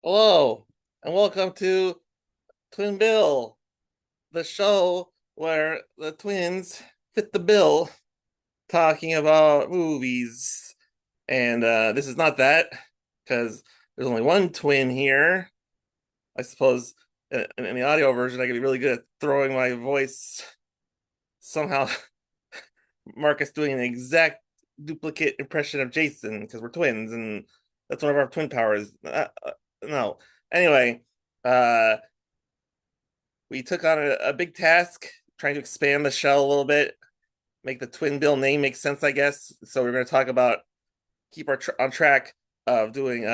Hello, and welcome to Twin Bill, the show where the twins fit the bill talking about movies. And this is not that, because there's only one twin here. I suppose in the audio version, I could be really good at throwing my voice somehow. Marcus doing an exact duplicate impression of Jason because we're twins, and that's one of our twin powers. No. Anyway, uh, we took on a big task, trying to expand the shell a little bit, make the Twin Bill name make sense, I guess. So we're going to talk about keep on track of doing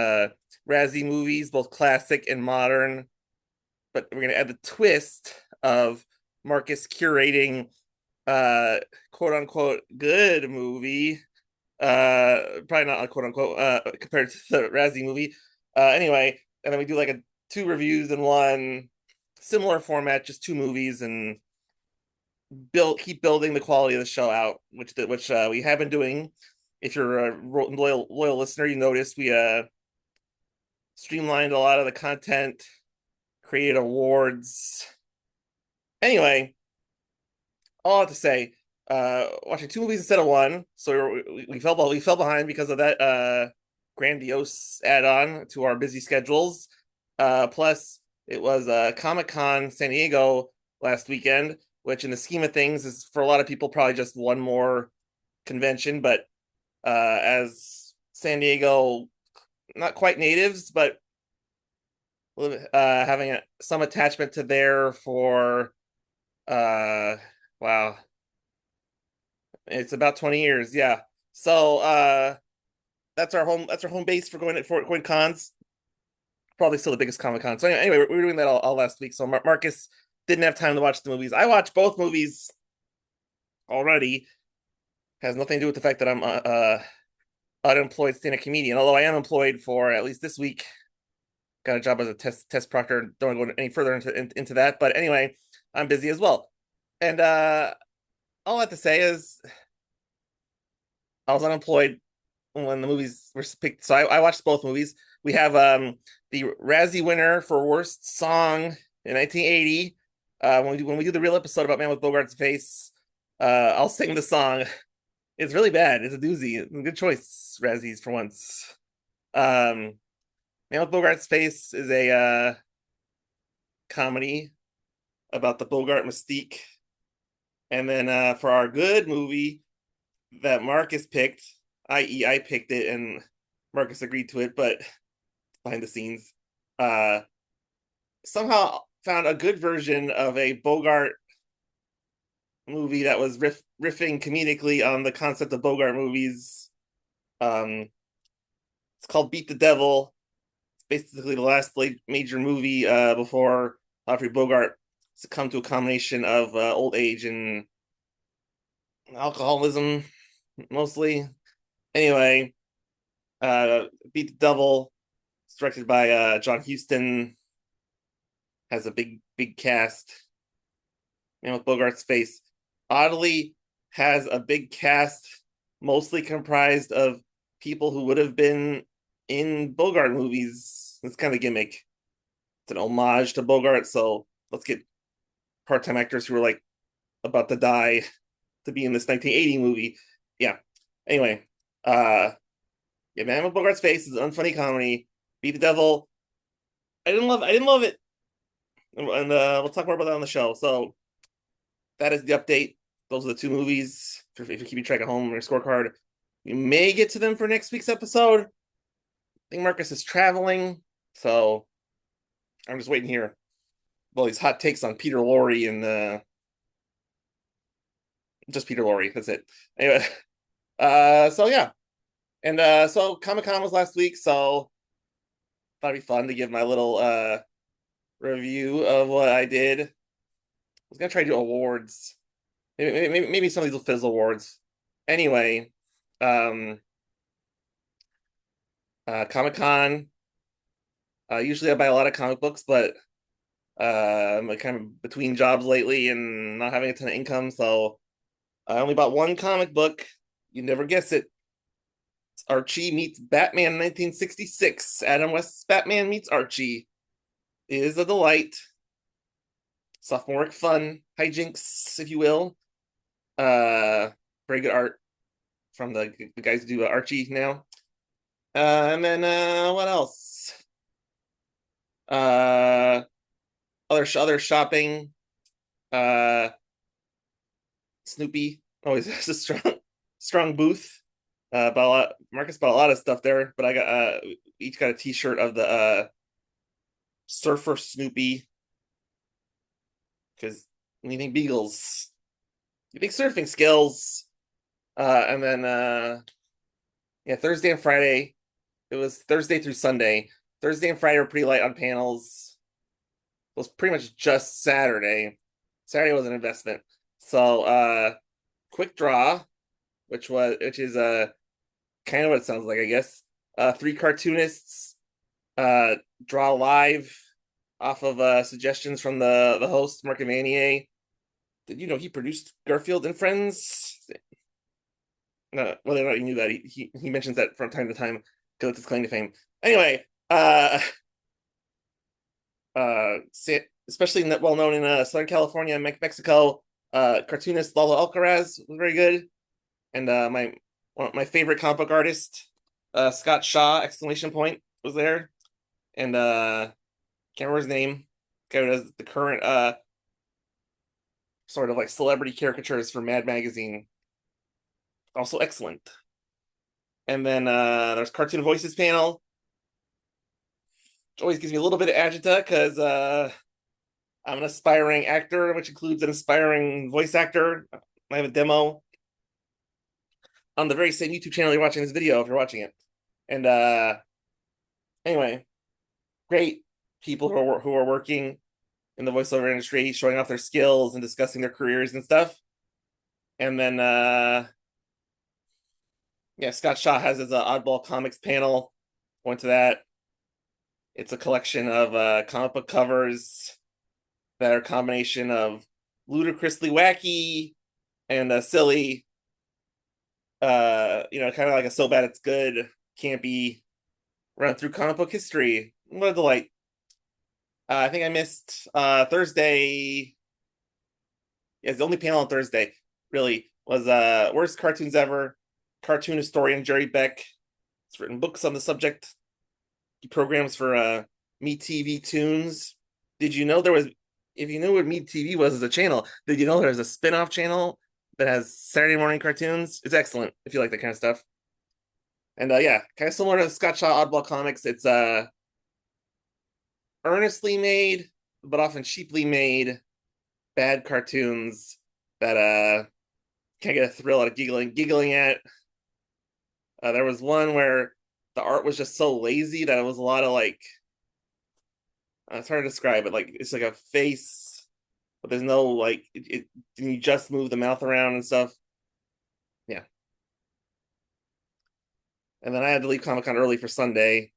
Razzie movies, both classic and modern. But we're going to add the twist of Marcus curating quote unquote good movie. Probably not a quote unquote compared to the Razzie movie. Anyway, and then we do like a two reviews in one, similar format, just two movies, and keep building the quality of the show out, which we have been doing. If you're a loyal listener, you notice we streamlined a lot of the content, created awards. Anyway, all I have to say, watching two movies instead of one, so we fell behind because of that grandiose add-on to our busy schedules. Plus, it was Comic-Con San Diego last weekend, which in the scheme of things is for a lot of people probably just one more convention, but as San Diego, not quite natives, but having some attachment to there for wow, it's about 20 years, yeah. So that's our home base for going cons. Probably still the biggest Comic Con. So anyway, we were doing that all last week. So Marcus didn't have time to watch the movies. I watched both movies already. Has nothing to do with the fact that I'm unemployed stand-up comedian, although I am employed for at least this week. Got a job as a test proctor. Don't go any further into that. But anyway, I'm busy as well. And all I have to say is I was unemployed when the movies were picked. So I watched both movies. We have the Razzie winner for worst song in 1980. When we do the real episode about Man with Bogart's Face, I'll sing the song. It's really bad. It's a doozy. Good choice, Razzies for once. Um, Man with Bogart's Face is a comedy about the Bogart mystique. And then for our good movie that Marcus picked, i.e., I picked it and Marcus agreed to it, but behind the scenes, uh, somehow found a good version of a Bogart movie that was riffing comedically on the concept of Bogart movies. Um, it's called Beat the Devil. It's basically the last major movie before Humphrey Bogart succumbed to a combination of old age and alcoholism, mostly. Anyway, Beat the Devil. It's directed by John Huston. Has a big cast. Man with Bogart's Face oddly has a big cast, mostly comprised of people who would have been in Bogart movies. It's kind of gimmick. It's an homage to Bogart, so let's get part-time actors who are like about to die to be in this 1980 movie. Yeah. Anyway, yeah, Man with Bogart's Face is an unfunny comedy. Beat the Devil. I didn't love it, and we'll talk more about that on the show. So that is the update. Those are the two movies. If you're keeping track at home on your scorecard, we may get to them for next week's episode. I think Marcus is traveling, so I'm just waiting here. Well, these hot takes on Peter Lorre and just Peter Lorre. That's it. Anyway, so yeah, and so Comic Con was last week, so thought it'd be fun to give my little review of what I did. I was gonna try to do awards. Maybe some of these will fizzle awards. Anyway, um, Comic Con. Usually I buy a lot of comic books, but I'm like kind of between jobs lately and not having a ton of income, so I only bought one comic book. You never guess it. Archie meets Batman 1966. Adam West's Batman meets Archie. It is a delight. Sophomoric fun, hijinks, if you will. Very good art from the guys who do Archie now. And then what else? Other shopping. Snoopy always has a strong booth. Marcus bought a lot of stuff there, but I got each got a T-shirt of the Surfer Snoopy because when you think Beagles, you think surfing skills. And then yeah, Thursday and Friday. It was Thursday through Sunday. Thursday and Friday were pretty light on panels. It was pretty much just Saturday. Saturday was an investment. So quick draw, which is kind of what it sounds like, I guess. 3 cartoonists draw live off of suggestions from the host, Mark Evanier. Did you know he produced Garfield and Friends? No, whether or not you knew that, he mentions that from time to time because it's his claim to fame. Anyway, especially well known in Southern California and Mexico, cartoonist Lalo Alcaraz was very good, and my favorite comic book artist, Scott Shaw exclamation point was there, and can't remember his name. Guy who does the current sort of like celebrity caricatures for Mad Magazine, also excellent. And then there's Cartoon Voices panel, which always gives me a little bit of agita because I'm an aspiring actor, which includes an aspiring voice actor. I have a demo on the very same YouTube channel you're watching this video if you're watching it. And anyway, great people who are working in the voiceover industry, showing off their skills and discussing their careers and stuff. And then yeah, Scott Shaw has his Oddball Comics panel. Went to that. It's a collection of comic book covers that are a combination of ludicrously wacky and silly. Kind of like a so bad it's good, campy run through comic book history. What a delight. I think I missed Thursday. Yeah, the only panel on Thursday really was Worst Cartoons Ever. Cartoon historian Jerry Beck. He's written books on the subject. He programs for MeTV Tunes. Did you know if you knew what MeTV was as a channel, did you know there's a spin-off channel that has Saturday morning cartoons? It's excellent if you like that kind of stuff. And yeah, kind of similar to Scott Shaw Oddball Comics. It's earnestly made, but often cheaply made bad cartoons that can't get a thrill out of giggling at. There was one where the art was just so lazy that it was a lot of like, it's hard to describe it. Like it's like a face, but there's no like you just move the mouth around and stuff. Yeah. And then I had to leave Comic-Con early for Sunday,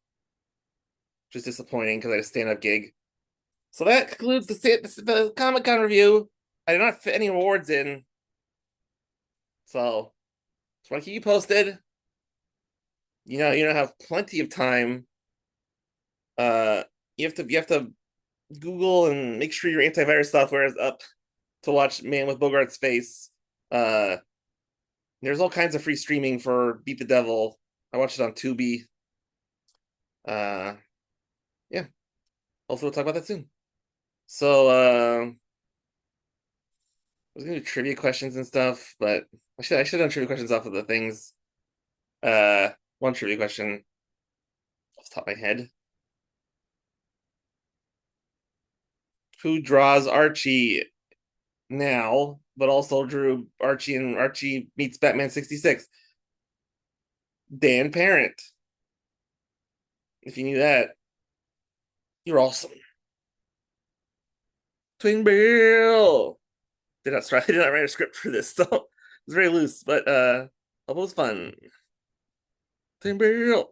which is disappointing because I had a stand-up gig. So that concludes the Comic-Con review. I did not fit any awards in, so just want to keep you posted. You have plenty of time. You have to Google and make sure your antivirus software is up to watch Man with Bogart's Face. There's all kinds of free streaming for Beat the Devil. I watched it on Tubi. Yeah. Hopefully we'll talk about that soon. So I was gonna do trivia questions and stuff, but I should have done trivia questions off of the things. One trivia question off the top of my head. Who draws Archie now, but also drew Archie and Archie meets Batman 66? Dan Parent. If you knew that, you're awesome. Twin Bill. Did not write a script for this, so it's very loose, but hope it was fun. Twin Bill.